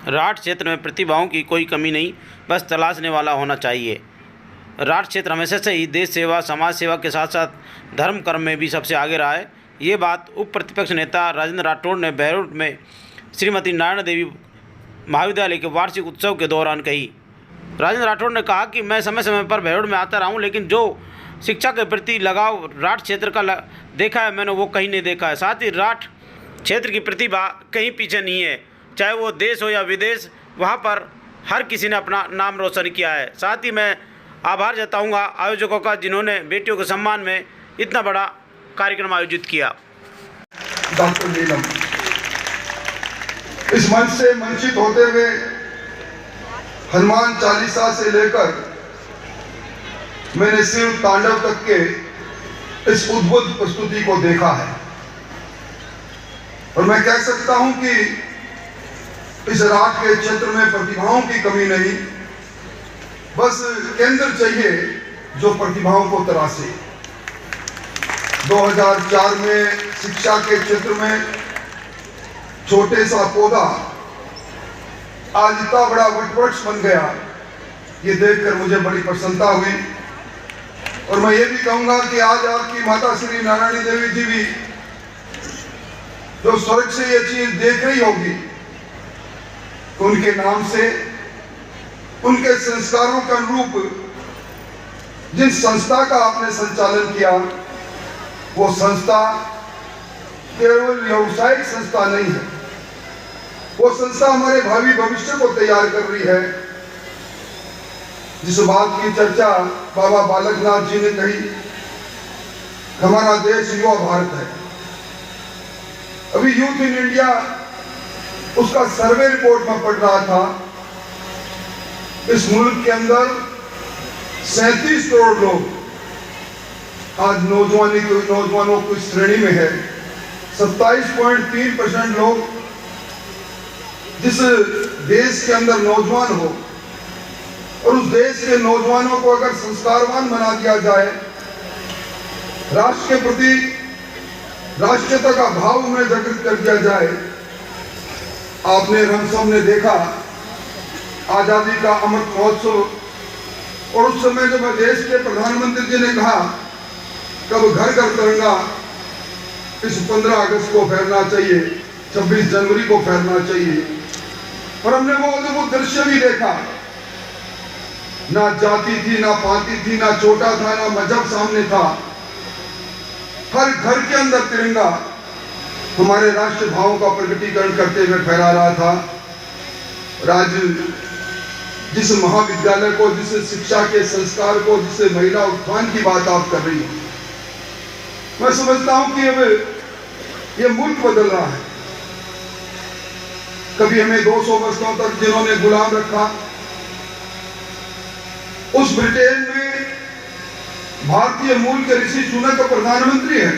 राठ क्षेत्र में प्रतिभाओं की कोई कमी नहीं, बस तलाशने वाला होना चाहिए। राठ क्षेत्र हमेशा से ही देश सेवा, समाज सेवा के साथ साथ धर्म कर्म में भी सबसे आगे रहा है। ये बात उप प्रतिपक्ष नेता राजेंद्र राठौड़ ने बहरोड में श्रीमती नारायण देवी महाविद्यालय के वार्षिक उत्सव के दौरान कही। राजेंद्र राठौड़ ने कहा कि मैं समय समय पर बहरोड में आता रहा हूँ, लेकिन जो शिक्षा के प्रति लगाव राठ क्षेत्र का देखा है मैंने, वो कहीं नहीं देखा है। साथ ही राठ क्षेत्र की प्रतिभा कहीं पीछे नहीं है, चाहे वो देश हो या विदेश, वहाँ पर हर किसी ने अपना नाम रोशन किया है। साथ ही मैं आभार जताऊंगा आयोजकों का, जिन्होंने बेटियों के सम्मान में इतना बड़ा कार्यक्रम आयोजित किया। डॉक्टर नीलम इस मंच से मंचित होते हुए हनुमान चालीसा से लेकर मैंने शिव तांडव तक के इस उद्भुत प्रस्तुति को देखा है, और मैं कह सकता हूं कि इस राठ के क्षेत्र में प्रतिभाओं की कमी नहीं, बस केंद्र चाहिए जो प्रतिभाओं को तराशे। 2004 में शिक्षा के क्षेत्र में छोटे सा पौधा आज इतना बड़ा वटवृक्ष बन गया, ये देखकर मुझे बड़ी प्रसन्नता हुई। और मैं ये भी कहूंगा कि आज आपकी माता श्री नारायणी देवी जी भी जो स्वर्ग से ये चीज देख रही होगी, उनके नाम से, उनके संस्कारों के अनुरूप जिस संस्था का आपने संचालन किया, वो संस्था केवल व्यावसायिक संस्था नहीं है, वो संस्था हमारे भावी भविष्य को तैयार कर रही है। जिस बात की चर्चा बाबा बालकनाथ जी ने कही, हमारा देश युवा भारत है। अभी यूथ इन इंडिया उसका सर्वे रिपोर्ट में पढ़ रहा था, इस मुल्क के अंदर 37 करोड़ लोग आज नौजवानों की श्रेणी में है। 27.3% लोग जिस देश के अंदर नौजवान हो, और उस देश के नौजवानों को अगर संस्कारवान बना दिया जाए, राष्ट्र के प्रति राष्ट्रीयता का भाव उन्हें जागृत कर दिया जाए। आपने हम सब ने देखा आजादी का अमृत महोत्सव, और उस समय जब देश के प्रधानमंत्री जी ने कहा कब घर घर तिरंगा इस 15 अगस्त को फहरना चाहिए, 26 जनवरी को फहरना चाहिए, और हमने वो दृश्य भी देखा। ना जाति थी, ना पाति थी, ना छोटा था, ना मजहब सामने था। हर घर के अंदर तिरंगा हमारे राष्ट्र भावों का प्रकटीकरण करते हुए फहरा रहा था। और आज जिस महाविद्यालय को, जिस शिक्षा के संस्कार को, जिस महिला उत्थान की बात आप कर रही हो, मैं समझता हूं कि अब ये मुल्क बदल रहा है। कभी हमें 200 वर्षों तक जिन्होंने गुलाम रखा, उस ब्रिटेन में भारतीय मूल के ऋषि सुनक प्रधानमंत्री है।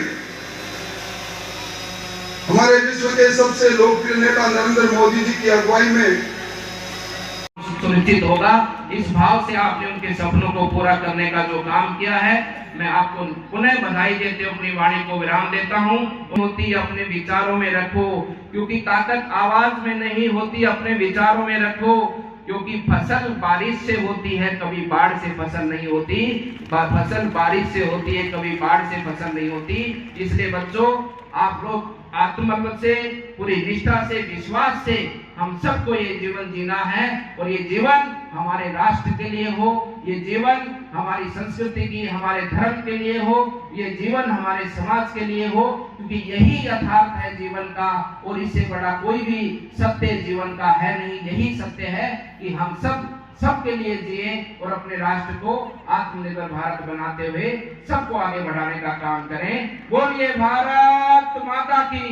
हमारे विश्व के सबसे लोकप्रिय नेता नरेंद्र मोदी जी की अगुवाई में सुनिश्चित होगा। इस भाव से आपने उनके सपनों को पूरा करने का जो काम किया है, मैं आपको पुनः बधाई देते हुए अपनी वाणी को विराम देता हूँ। होती अपने विचारों में रखो, क्योंकि ताकत आवाज में नहीं होती, अपने विचारों में रखो। क्योंकि फसल बारिश से होती है, कभी बाढ़ से फसल नहीं होती। फसल बारिश से होती है, कभी बाढ़ से फसल नहीं होती। इसलिए बच्चों, आप लोग आत्मबल से, पूरी निष्ठा से, विश्वास से हम सबको ये जीवन जीना है, और ये जीवन हमारे राष्ट्र के लिए हो, ये जीवन हमारी संस्कृति की, हमारे धर्म के लिए हो, ये जीवन हमारे समाज के लिए हो, क्योंकि यही यथार्थ है जीवन का, और इससे बड़ा कोई भी सत्य जीवन का है नहीं। यही सत्य है कि हम सबके लिए जिए और अपने राष्ट्र को आत्मनिर्भर भारत बनाते हुए सबको आगे बढ़ाने का काम करें। बोलिए भारत माता की।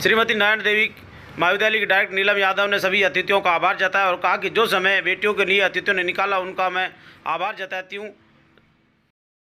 श्रीमती नारायण देवी महाविद्यालय की डायरेक्टर नीलम यादव ने सभी अतिथियों का आभार जताया और कहा कि जो समय बेटियों के लिए अतिथियों ने निकाला, उनका मैं आभार जताती हूँ।